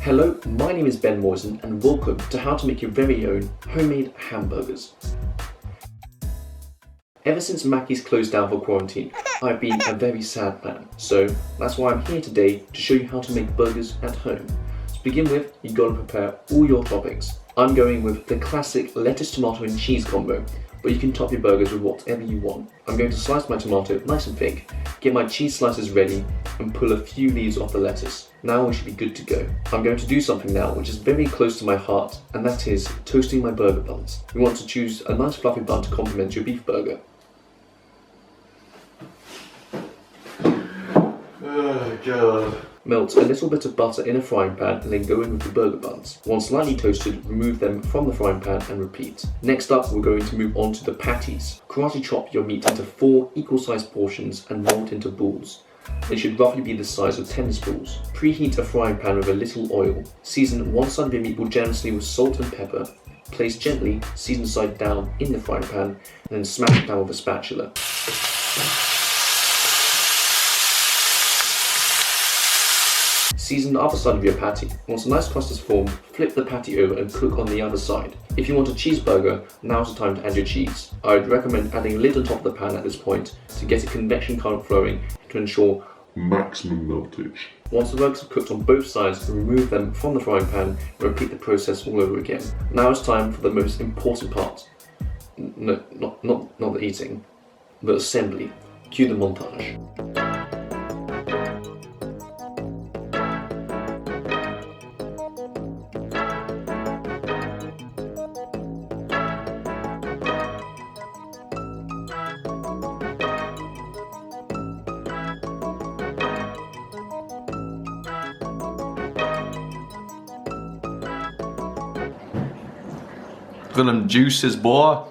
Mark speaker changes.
Speaker 1: Hello, my name is Ben Moisan and welcome to how to make your very own homemade hamburgers. Ever since Mackey's closed down for quarantine, I've been a very sad man, so that's why I'm here today to show you how to make burgers at home. To begin with, you gotta prepare all your toppings. I'm going with the classic lettuce, tomato and cheese combo, but you can top your burgers with whatever you want. I'm going to slice my tomato nice and thick, get my cheese slices ready and pull a few leaves off the lettuce. Now we should be good to go. I'm going to do something now which is very close to my heart, and that is toasting my burger buns. You want to choose a nice fluffy bun to complement your beef burger.
Speaker 2: Oh god.
Speaker 1: Melt a little bit of butter in a frying pan and then go in with the burger buns. Once slightly toasted, remove them from the frying pan and repeat. Next up, we're going to move on to the patties. Karate chop your meat into 4 equal-sized portions and roll it into balls. They should roughly be the size of tennis balls. Preheat a frying pan with a little oil. Season one side of your meatball generously with salt and pepper. Place gently, season side down in the frying pan, and then smash it down with a spatula. Season the other side of your patty. Once a nice crust is formed, flip the patty over and cook on the other side. If you want a cheeseburger, now's the time to add your cheese. I would recommend adding a lid on top of the pan at this point to get a convection current flowing to ensure
Speaker 2: Maximum meltage.
Speaker 1: Once the burgers are cooked on both sides, remove them from the frying pan and repeat the process all over again. Now it's time for the most important part. No, not the eating, the assembly. Cue the montage.
Speaker 2: Look at them juices, boy.